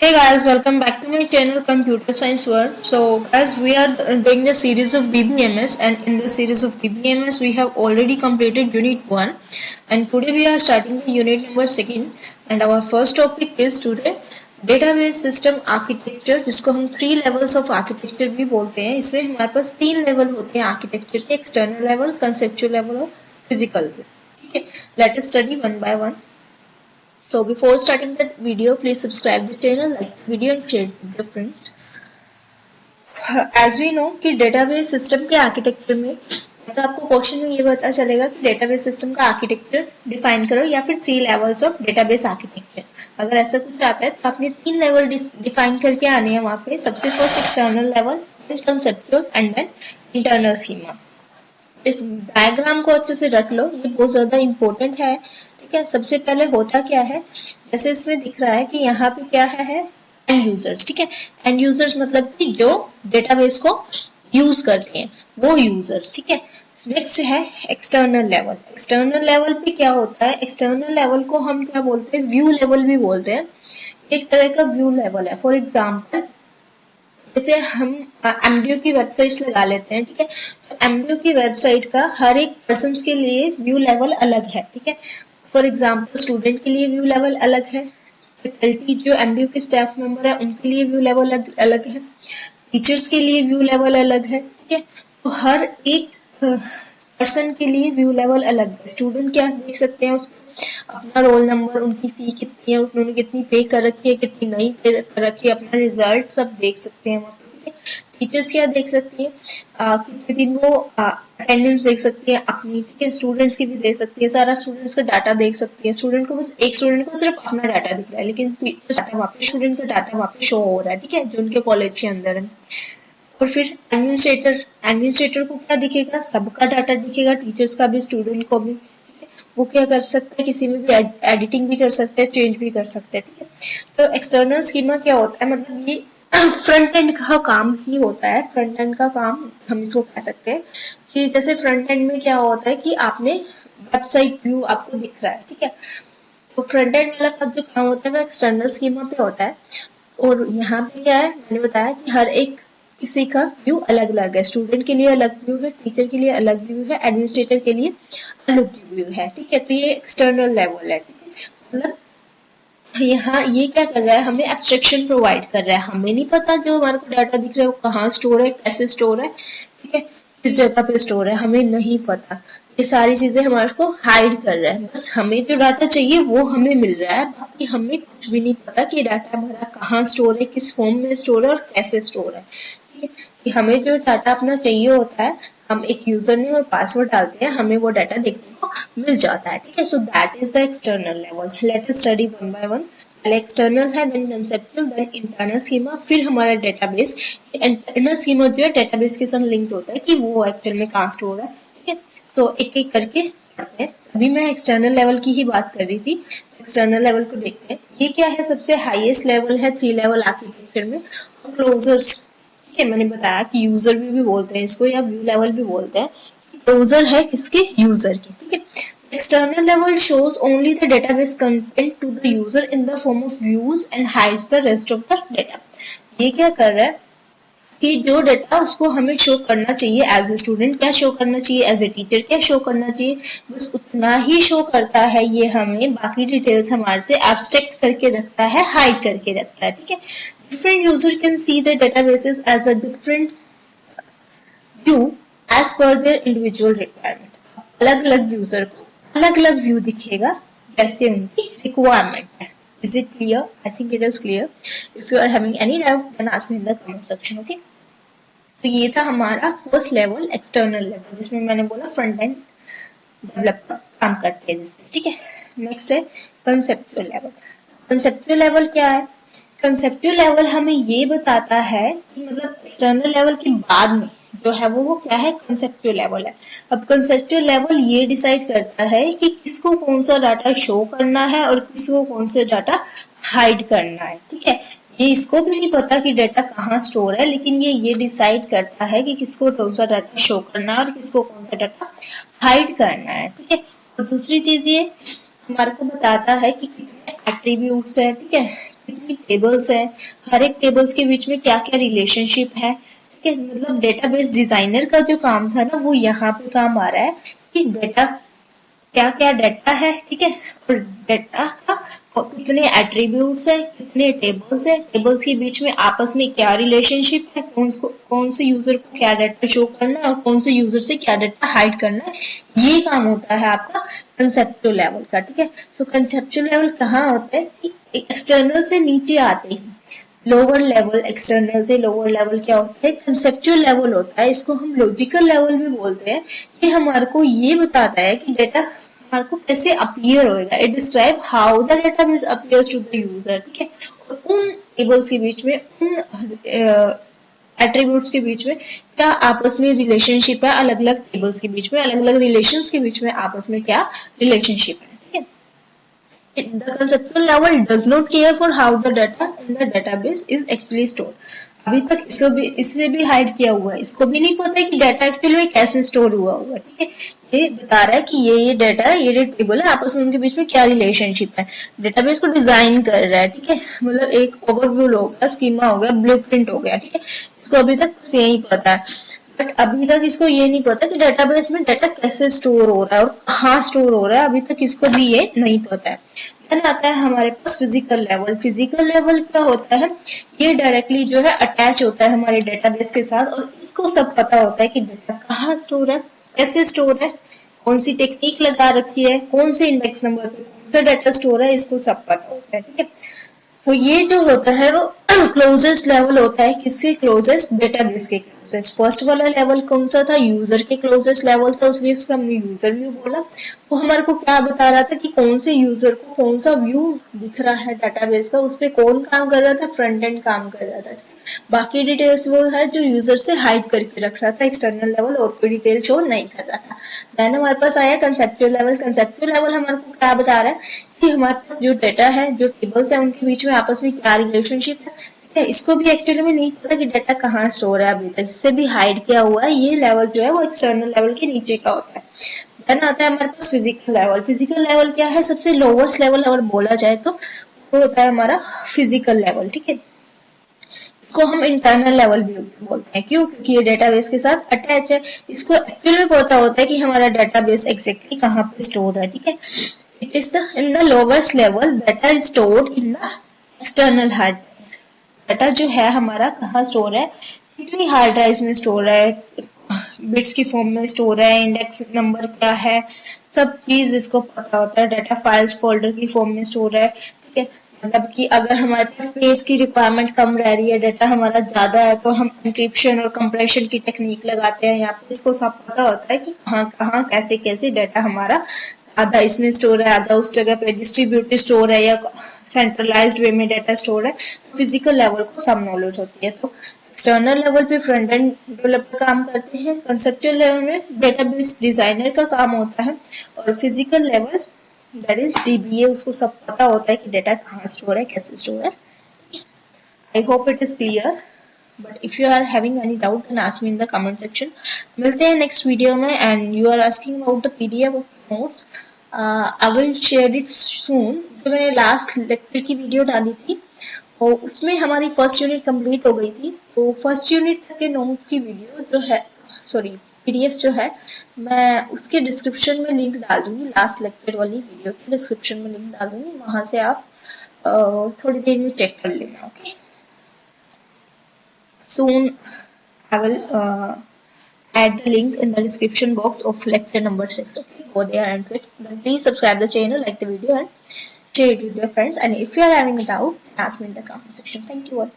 Hey guys, welcome back to my channel Computer Science World. So guys, we are doing the series of BBMS, and in the series of BBMS we have already completed unit 1 and today we are starting the unit number 2 and our first topic is today database system architecture, जिसको हम 3 levels of architecture भी बोलते हैं। इसमें हमारे पास 3 level होते हैं architecture के, external level, conceptual level और physical से। ठीक है, let us study one by one. So before starting the video, please subscribe the channel, like the video and share it with your friends. As we know कि database system के architecture में तो आपको question में ये पता चलेगा कि डेटाबेस सिस्टम का आर्किटेक्चर डिफाइन करो या फिर 3 लेवल्स ऑफ डेटाबेस आर्किटेक्चर। अगर ऐसा कुछ आता है तो आपने 3 लेवल डिफाइन करके आने हैं वहां पे। सबसे first external level, then conceptual and then internal schema. इस डायग्राम को अच्छे से रट लो, ये बहुत ज्यादा इंपॉर्टेंट है। ठीक है, सबसे पहले होता क्या है, जैसे इसमें दिख रहा है कि यहाँ पे क्या है एंड यूजर्स। ठीक है, एंड यूजर्स मतलब कि जो डेटाबेस को यूज कर रहे हैं वो यूजर्स। ठीक है, नेक्स्ट है एक्सटर्नल लेवल। एक्सटर्नल लेवल पे क्या होता है, एक्सटर्नल लेवल को हम क्या बोलते हैं, व्यू लेवल भी बोलते हैं। एक तरह का व्यू लेवल है। फॉर एग्जाम्पल जैसे हम एमडीओ की वेबसाइट लगा लेते हैं। ठीक है, तो एमडीओ की वेबसाइट का हर एक पर्सन के लिए व्यू लेवल अलग है। ठीक है, फॉर एग्जाम्पल स्टूडेंट के लिए व्यू लेवल अलग है, फैकल्टी जो एमडीयू के स्टाफ मेंबर है उनके लिए व्यू लेवल अलग है, टीचर्स के लिए व्यू लेवल अलग है। ठीक है, तो हर एक पर्सन के लिए व्यू लेवल अलग है। स्टूडेंट क्या देख सकते हैं, उसको अपना रोल नंबर, उनकी फी कितनी है, उन्होंने कितनी पे कर रखी है, कितनी नहीं पे कर रखी है, अपना रिजल्ट सब देख सकते हैं वहाँ पे। टीचर्स क्या देख सकती है, कितने दिन वो अटेंडेंस देख सकती है अपनी। ठीक है, स्टूडेंट्स की भी देख सकती है, सारा स्टूडेंट्स का डाटा देख सकती है। स्टूडेंट को बस एक स्टूडेंट को सिर्फ अपना डाटा दिख रहा है, लेकिन डाटा वहाँ पे स्टूडेंट का डाटा वहाँ पे शो हो रहा है। ठीक है, जो उनके कॉलेज के अंदर है। और फिर एडमिनिस्ट्रेटर को क्या दिखेगा, सबका डाटा दिखेगा, टीचर्स का भी, स्टूडेंट को भी। वो क्या कर सकता है, किसी में भी एडिटिंग भी कर सकते हैं, चेंज भी कर सकते हैं। ठीक है, तो एक्सटर्नल स्कीमा क्या होता है, मतलब ये फ्रंट एंड का काम ही होता है। फ्रंट एंड का काम हम इसको कह सकते हैं कि जैसे फ्रंट एंड में क्या होता है कि आपने वेबसाइट व्यू आपको दिख रहा है। ठीक है, तो फ्रंट एंड वाला का जो काम होता है वो एक्सटर्नल स्कीमा पे होता है। और यहाँ पे क्या है, मैंने बताया कि हर एक किसी का व्यू अलग अलग है। स्टूडेंट के लिए अलग व्यू है, टीचर के लिए अलग व्यू है, एडमिनिस्ट्रेटर के लिए अलग व्यू है। ठीक है, तो ये एक्सटर्नल लेवल है। ठीक है, मतलब यहाँ ये क्या कर रहा है, हमें एब्स्ट्रैक्शन प्रोवाइड कर रहा है। हमें नहीं पता जो हमारे को डाटा दिख रहा है वो कहाँ स्टोर है, कैसे स्टोर है। ठीक है, किस जगह पे स्टोर है, हमें नहीं पता। ये सारी चीजें हमारे को हाइड कर रहा है। बस हमें जो डाटा चाहिए वो हमें मिल रहा है, बाकी हमें कुछ भी नहीं पता कि डाटा हमारा कहाँ स्टोर है, किस फॉर्म में स्टोर है और कैसे स्टोर है। ठीक है, कि हमें जो डाटा अपना चाहिए होता है, हम एक यूजर नेम और पासवर्ड डालते हैं, हमें वो डाटा देखने को मिल जाता है। ठीक है, so that is the external level. Let us study one by one. पहले एक्सटर्नल है, then conceptual, then internal schema, फिर हमारा डेटाबेस। इंटरनल स्कीमा जो है डेटाबेस के साथ लिंक्ड होता है कि वो एक्चुअल में कहाँ स्टोर है। ठीक है, तो एक एक करके पढ़ते हैं। अभी मैं एक्सटर्नल लेवल की ही बात कर रही थी, एक्सटर्नल लेवल को देखते हैं। ये क्या है, सबसे हाईएस्ट लेवल है 3 लेवल आर्किटेक्चर में। क्लोजर्स, ठीक है, मैंने बताया कि यूजर भी बोलते हैं इसको या व्यू लेवल भी बोलते हैं। क्लोजर है किसके, यूजर के। ठीक है, external level shows only the database content to the user in the form of views and hides the rest of the data। ये क्या कर रहा है कि जो डाटा उसको हमें शो करना चाहिए एज ए स्टूडेंट, क्या शो करना चाहिए, एज ए टीचर क्या शो करना चाहिए, बस उतना ही शो करता है ये हमें। बाकी डिटेल्स हमारे से एब्स्ट्रैक्ट करके रखता है, हाइड करके रखता है। ठीक है, different user can see the databases as a different view as per their individual requirement। अलग अलग यूजर को अलग अलग व्यू दिखेगा जैसे उनकी रिक्वायरमेंट है। Is it clear? I think it is clear. If you are having any doubt, then ask me in the comment section. Okay? तो ये था हमारा फर्स्ट लेवल, एक्सटर्नल लेवल, जिसमें मैंने बोला फ्रंट एंड डेवलपर काम करते हैं। ठीक है, नेक्स्ट है कंसेप्चुअल लेवल। कंसेप्चुअल लेवल क्या है, कंसेप्चुअल लेवल हमें ये बताता है कि मतलब एक्सटर्नल लेवल के बाद में जो है वो क्या है, कंसेप्चुअल लेवल है। अब कंसेप्चुअल लेवल ये डिसाइड करता है कि किसको कौन सा डाटा शो करना है और किसको कौन सा डाटा हाइड करना है। ठीक है, ये इसको भी नहीं पता कि डाटा कहाँ स्टोर है, लेकिन ये डिसाइड करता है कि किसको कौन सा डाटा शो करना है और किसको कौन सा डाटा हाइड करना है। ठीक है, और दूसरी चीज ये हमारे को बताता है कि कितने एट्रीब्यूट्स है। ठीक है, कितनी टेबल्स है, हर एक टेबल्स के बीच में क्या क्या रिलेशनशिप है, ठीक है। मतलब डेटाबेस डिजाइनर का जो काम था ना वो यहाँ पे काम आ रहा है कि डेटा क्या क्या डाटा है, ठीक है, और डाटा का कितने एट्रीब्यूट्स है, कितने टेबल्स है, टेबल्स के बीच में आपस में क्या रिलेशनशिप है, कौन से यूजर को क्या डाटा शो करना है और कौन से यूजर से क्या डाटा हाइड करना है, ये काम होता है आपका कंसेप्चुअल लेवल का, ठीक है। तो कंसेप्चुअल लेवल कहाँ होता है कि एक्सटर्नल से नीचे आते हैं, लोअर लेवल, एक्सटर्नल से लोअर लेवल क्या होता है, कंसेप्चुअल लेवल होता है, इसको हम लॉजिकल लेवल भी बोलते हैं, कि हमारे को ये बताता है कि डेटा हमारे को कैसे अपीयर होएगा, it describe how the database appears to the user, ठीक है। और उन टेबल्स के बीच में, उन एट्रीब्यूट्स के बीच में क्या आपस में रिलेशनशिप है, अलग अलग टेबल्स के बीच में, अलग अलग रिलेशंस के बीच में आपस में क्या रिलेशनशिप है, ठीक है। The conceptual level does not care for how the data in the database is actually stored. अभी तक इससे भी हाइड किया हुआ है, इसको भी नहीं पता है कि डाटा एक्चुअली में कैसे स्टोर हुआ हुआ, ठीक है। ये बता रहा है कि ये डाटा, ये टेबल है, आपस में उनके बीच में क्या रिलेशनशिप है, डेटाबेस को डिजाइन कर रहा है, ठीक है। मतलब एक ओवरव्यू हो गया, स्कीमा हो गया, ब्लूप्रिंट हो गया, ठीक है। इसको अभी तक बस यही पता है, बट अभी तक इसको ये नहीं पता कि डेटाबेस में डाटा कैसे स्टोर हो रहा है और कहाँ स्टोर हो रहा है, अभी तक इसको भी ये नहीं पता है। देन आता है हमारे पास फिजिकल लेवल। फिजिकल लेवल क्या होता है, ये डायरेक्टली जो है अटैच होता है हमारे डेटाबेस के साथ, और इसको सब पता होता है कि डाटा कहाँ स्टोर है, कैसे स्टोर है, कौन सी टेक्निक लगा रखी है, कौन से इंडेक्स नंबर पे कौन सा डाटा स्टोर है, इसको सब पता होता है, ठीक है। तो ये जो होता है वो क्लोजेस्ट लेवल होता है, किसके क्लोजेस्ट, डेटाबेस के क्लोजेस्ट। फर्स्ट वाला लेवल कौन सा था, यूजर के क्लोजेस्ट लेवल था, उसलिए उसका हमने यूजर व्यू बोला। वो हमारे को क्या बता रहा था कि कौन से यूजर को कौन सा व्यू दिख रहा है डाटाबेस का, उस पर कौन काम कर रहा था, फ्रंट एंड काम कर रहा था। बाकी डिटेल्स वो है जो यूजर से हाइड करके रख रहा था, एक्सटर्नल लेवल और कोई डिटेल शो नहीं कर रहा था। देन हमारे पास आया कंसेप्चुअल लेवल। कंसेप्चुअल लेवल हमारे को क्या बता रहा है कि हमारे पास जो डाटा है, जो टेबल्स है, उनके बीच में आपस में क्या रिलेशनशिप है, इसको भी एक्चुअली में नहीं पता कि डाटा कहाँ स्टोर है, अभी तक इससे भी हाइड किया हुआ है। ये लेवल जो है वो एक्सटर्नल लेवल के नीचे का होता है। देन आता है हमारे पास फिजिकल लेवल। फिजिकल लेवल क्या है, सबसे लोवेस्ट लेवल अगर बोला जाए तो वो होता है हमारा फिजिकल लेवल, ठीक है। इसको हम इंटरनल लेवल भी बोलते हैं, क्यों, क्योंकि ये डेटाबेस के साथ अटैच है। इसको एक्चुअली में पता होता है कि हमारा डेटाबेस एग्जैक्टली कहाँ पे स्टोर है, ठीक है। It is the in the lowest level data is stored in the external hard. Data जो है हमारा कहाँ स्टोर है, कितनी हार्ड ड्राइव में स्टोर है, बिट्स की फॉर्म में स्टोर है, इंडेक्स नंबर क्या है, सब चीज इसको पता होता है। डाटा फाइल्स फोल्डर की फॉर्म में स्टोर है, ठीक है। मतलब कि अगर हमारे पास स्पेस की रिक्वायरमेंट कम रह रही है, डाटा हमारा ज्यादा है, तो हम एन्क्रिप्शन और कंप्रेशन की टेक्निक लगाते हैं। यहाँ पे इसको सब पता होता है कि कहाँ कहाँ कैसे कैसे डाटा हमारा आधा इसमें स्टोर है, आधा उस जगह पे डिस्ट्रीब्यूटेड स्टोर है, या सेंट्रलाइज्ड वे में डाटा स्टोर है। तो फिजिकल लेवल को सब नॉलेज होती है। तो एक्सटर्नल लेवल पे फ्रंट एंड डेवलपर काम करते हैं, कंसेप्चुअल लेवल में डेटाबेस डिजाइनर का काम होता है, और physical level that is dBA, उसको सब पता होता है कि डाटा कहाँ स्टोर है, कैसे स्टोर है। I hope it is clear, but if you are having any doubt can ask me in the comment section. मिलते हैं नेक्स्ट वीडियो में, and you are asking about the PDF of notes, I will share it soon. जो मैंने last lecture की video डाली थी और उसमें हमारी फर्स्ट यूनिट कंप्लीट हो गई थी, तो फर्स्ट यूनिट के नोट की वीडियो जो है, सॉरी पीडीएफ जो है, मैं उसके डिस्क्रिप्शन में लिंक डाल दूंगी। लास्ट लेक्चर वाली वीडियो के डिस्क्रिप्शन में लिंक डाल दूंगी, वहां से आप थोड़ी देर में चेक कर लेना, okay. Soon I will add the link in the description box of lecture number 6. Okay, go there and then please subscribe the channel, like the video, and share it with your friends. And if you are having a doubt, ask me in the comment section. Thank you all.